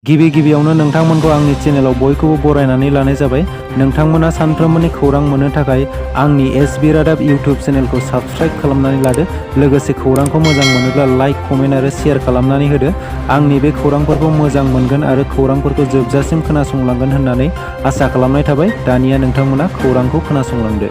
गिबियावनो नोंथांमोनखौ आंनि चेनेलाव बयखौबो बरायनानै लानाय जाबाय। नोंथांमोना सानफ्रोमबोनि खौरां मोननो थाखाय आंनि एसबि रादाब इउटिउब चेनेलखौ साबस्क्राइब खालामनानै लादो। लोगोसे खौरांखौ मोजां मोनोब्ला लाइक, कमेन्ट आरो शेयार खालामनानै होदो। आंनि बे खौरांफोरखौ मोजां मोनगोन आरो खौरांफोरखौ जोबजासिम खोनासंलांगोन होननानै आसा खालामनाय थाबाय। दानिया नोंथांमोना खौरांखौ खोनासंलांदो।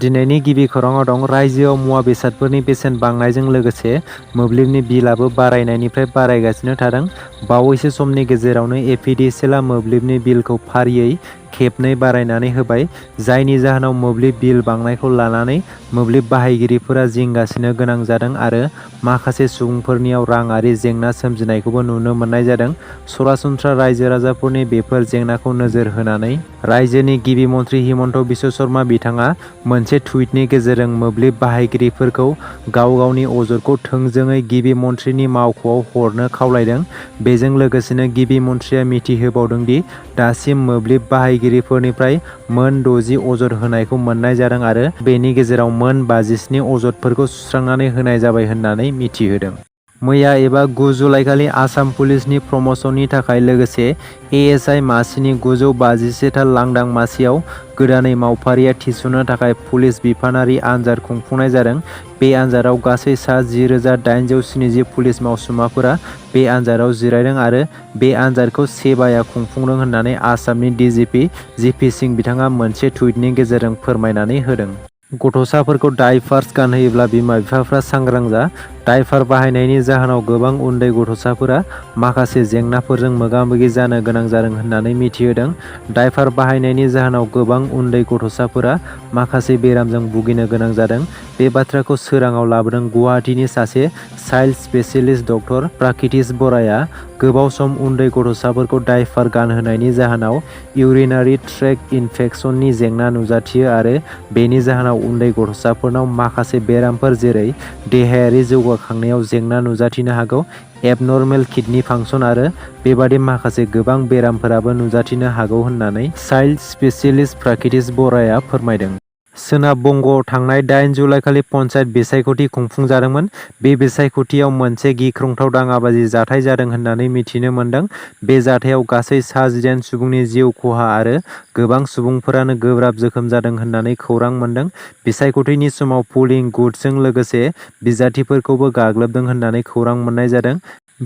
दिनैनि गिबि खौराङाव दं। रायजोआव मुवा बेसादफोरनि बेसेन बांनायजों लोगोसे मोब्लिबनि बिलआबो बारायनायनिफ्राय बारायगासिनो थादों। बावैसो समनि गेजेरावनो एपिडिसिएलआ मोब्लिबनि बिलखौ फारियै खेबनै बारायनानै होबाय, जायनि जाहोनाव मोब्लिब बिल बांनायखौ लानानै मोब्लिब बाहायगिरिफोरा जिंगासिनो गोनां जादों आरो माखासे सुबुंफोरनियाव राङारि जेंना सोमजिनायखौबो नुनो मोननाय जादों। सरासनस्रा रायजो राजाफोरनि बेफोर जेंनाखौ नोजोर होनानै रायजोनि गिबि मन्थ्रि हिमन्त बिश्व शर्मा बिथाङा मोनसे टुइटनि गेजेरजों मोब्लिब बाहायगिरिफोरखौ गाव गावनि अजदखौ थोंजोङै गिबि मन्थ्रिनि मावख'आव हरनो खावलायदों। बेजों लोगोसेनो गिबि मन्थ्रिया मिथिहोबावदों दि दासिम मोब्लिब बाहायगिरिफोरनिफ्राय मोन 60 अजद होनायखौ मोननाय जादों आरो बेनि गेजेराव मोन 57 अजदफोरखौ सुस्रांनानै होनाय जाबाय होननानै मिथिहोदों। मैया एबा 9 जुलाइखालि आसाम पुलिसनि प्रमशननि थाखाय लोगोसे एएसआइ मासिनि 951 था लांदां मासियाव गोदानै मावफारिया थिसननो थाखाय पुलिस बिफानारि आनजाद खुंफुंनाय जादों। बे आनजादाव गासै सा 10,870 पुलिस मावसुमाफोरा बे आनजादाव जिरायदों आरो बे आनजादखौ सेबाया खुंफुंदों होननानै आसामनि डिजिपि जिपि सिंह बिथाङा मोनसे टुइटनि गेजेरजों फोरमायनानै होदों। गथ'साफोरखौ डायपार्स गानहोयोब्ला बिमा-बिफाफ्रा सांग्रां जा। डायपार बाहायनायनि जाहोनाव गोबां उन्दै गथ'साफोरा माखासे जेंनाफोरजों मोगा-मोगि जानो गोनां जादों होननानै मिथिहोदों। डायपार बाहायनायनि जाहोनाव गोबां उन्दै गथ'साफोरा माखासे बेरामजों भुगिनो गोनां जादों। बे बाथ्राखौ सोराङाव लाबोदों गुवाहाटीनि सासे चाइल्ड स्पेशलिस्ट डक्टर प्राकितिश बराया। गोबाव सम उन्दै गथ'साफोरखौ डायपार गानहोनायनि जाहोनाव इउरिनारि ट्रेक्ट इनफेक्शननि जेंना नुजाथियो आरो बेनि जाहोनाव उन्दै गथ'साफोरनाव माखासे बेरामफोर जेरै देहायारि जौगाखांनायाव जेंना नुजाथिनो हागौ, एबनर्मेल किडनि फांसन आरो बेबादि माखासे गोबां बेरामफोराबो नुजाथिनो हागौ होननानै चाइल्ड स्पेशलिस्ट प्राकितिश बराया फोरमायदों। सोनाब बंगआव थांनाय 8 जुलाइखालि पन्चायत बिसायख'थि खुंफुंजादोंमोन। बे बिसायख'थियाव मोनसे गिख्रंथाव दाङाबाजि जाथाय जादों होननानै मिथिनो मोन्दों। बे जाथायाव गासै सा 18 सुबुंनि जिउ खहा आरो गोबां सुबुंफोरानो गोब्राब जोखोम जादों होननानै खौरां मोन्दों। बिसायख'थिनि समाव पुलिं गुडजों लोगोसे बिजाथिफोरखौबो गाग्लोबदों होननानै खौरां मोननाय जादों।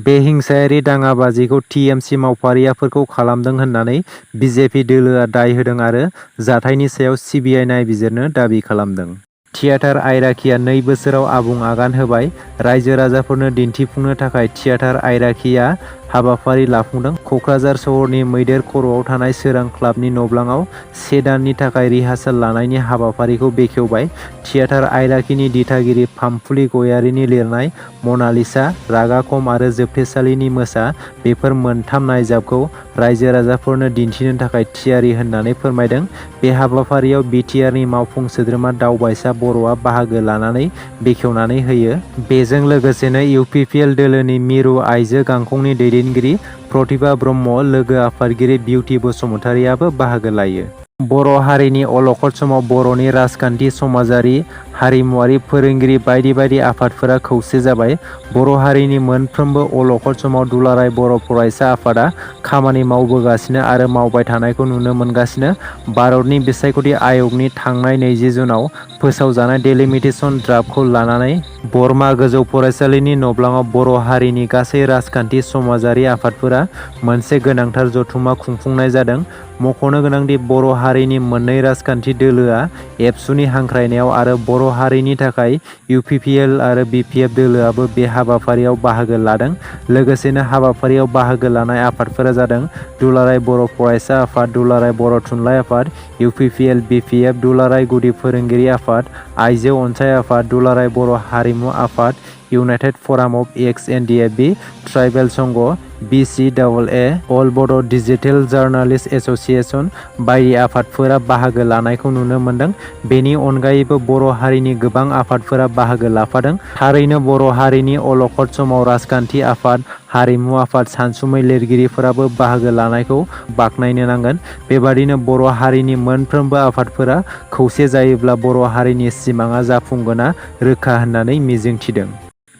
बे हिंसायारि दाङाबाजिखौ टिएमसि मावफारियाफोरखौ खालामदों होननानै बिजेपि दोलोआ दाय होदों आरो जाथायनि सायाव सिबिआइ नायबिजिरनो दाबि खालामदों। थियेटार आइराखिया 2 बोसोराव आबुं आगान होबाय। रायजो राजाफोरनो दिन्थिफुंनो थाखाय थियेटार आइराखिया हाबाफारि लाफुंदों। कक्राझार सहरनि मैदेर खर'आव थानाय सोरां क्लाबनि नब्लाङाव 1 दाननि थाखाय रिहार्सेल लानायनि हाबाफारिखौ बेखेवबाय। थियेटार आइराखिनि दिथागिरि फामफुलि गयारीनि लिरनाय मनालिसा, रागा खम आरो जोबथेसालिनि मोसा बेफोर मोनथाम नायजाबखौ रायजो राजाफोरनो दिन्थिनो थाखाय थियारि होननानै फोरमायदों। बे हाबाफारियाव बिटिआरनि मावफुं सोद्रोमा दावबायसा बर'आ बाहागो लानानै बेखेवनानै होयो। बेजों लोगोसेनो इउपिपिएल दोलोनि मिरु आइजो गांखंनि दैदेनगिरि प्रतिभा ब्रह्म, लोगो आफादगिरि बिउटि बसुमतारियाबो बाहागो लायो। बर' हारिनि अलखद समाव बर'नि राजखान्थि, समाजारि, हारिमुवारि, फोरोंगिरि बायदि बायदि आफादफोरा खौसे जाबाय। बर' हारिनि मोनफ्रोमबो अलखद समाव दुलाराय बर' फरायसा आफादा खामानि मावबोगासिनो आरो मावबाय थानायखौ नुनो मोनगासिनो। भारतनि बिसायख'थि आय'गनि थांनाय 20 जुनाव फोसावजानाय डेलिमिटेशन ड्राफ्टखौ लानानै बरमा गोजौ फरायसालिनि नब्लाङाव बर' हारिनि गासै राजखान्थि, समाजारि आफादफोरा मोनसे गोनांथार जथुम्मा खुंफुंनाय जादों। मख'नो गोनांदि बर' हारिनि मोननै राजखान्थि दोलोआ एबसुनि हांख्रायनायाव आरो बर' हारिनि थाखाय इउपिपिएल आरो बिपिएफ दोलोआबो बे हाबाफारियाव बाहागो लादों। लोगोसेनो हाबाफारियाव बाहागो लानाय आफादफोरा जादों दुलाराय बर' फरायसा आफाद, दुलाराय बर' थुनलाइ आफाद, इउपिपिएल, बिपिएफ, दुलाराय गुदि फोरोंगिरि आफाद, आइजो अनसाइ आफाद, दुलाराय बर' हारिमु आफाद, united forum of ex NDFB, tribal संघ, बिसिएए, अल बड' डिजिटेल जार्नालिस्ट एस'सिएशन बायदि आफादफोरा बाहागो लानायखौ नुनो मोन्दों। बेनि अनगायैबो बर' हारिनि गोबां आफादफोरा बाहागो लाफादों। थारैनो बर' हारिनि अलखद समाव राजखान्थि आफाद, हारिमु आफाद, सानसुमै लिरगिरिफोराबो बाहागो लानायखौ बाख्नायनो नांगोन। बेबादिनो बर' हारिनि मोनफ्रोमबो आफादफोरा खौसे जायोब्ला बर' हारिनि सिमाङा जाफुंगोना रोखा होननानै मिजिंथिदों।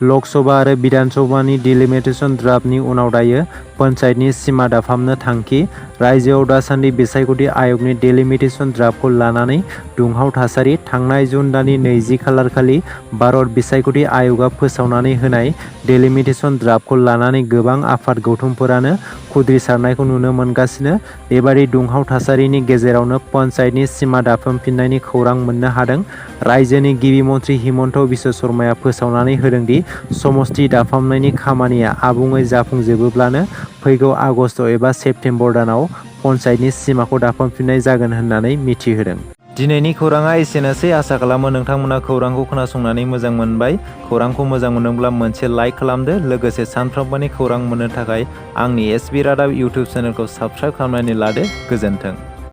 लक सभा आरो बिधान सभानि डिलिमिटेशन ड्राफ्टनि उनाव दायो पन्चायतनि सिमा दाफामनो थांखि। रायजोआव दासान्दि बिसायख'थि आय'गनि डेलिमिटेसन ड्राफ्टखौ लानानै दुंहाव थासारि। थांनाय जुन दाननि 20 खालारखालि भारत बिसायख'थि आय'गआ फोसावनानै होनाय डेलिमिटेसन ड्राफ्टखौ लानानै गोबां आफाद गौथुमफोरानो खुद्रिसारनायखौ नुनो मोनगासिनो। बेबादि दुंहाव थासारिनि गेजेरावनो पन्चायतनि सिमा दाफामफिननायनि खौरां मोननो हादों। रायजोनि गिबि मन्थ्रि हिमन्त बिश्व शर्माया फोसावनानै होदोंदि समष्टि दाफामनायनि खामानिया आबुङै जाफुंजोबोब्लानो फैगौ आगस्त एबा सेप्तेम्बर दानाव पन्चायतनि सिमाखौ दाफामफिननाय जागोन होननानै मिथिहोदों। दिनैनि खौराङा एसेनोसै। आसा खालामो नोंथांमोना खौरांखौ खोनासंनानै मोजां मोनबाय। खौरांखौ मोजां मोनोब्ला मोनसे लाइक खालामदो। लोगोसे सानफ्रोमबोनि खौरां मोननो थाखाय आंनि SB रादाब इउटुब चेनेलखौ साबस्क्राइब खालामनानै लादो। गोजोन्थों।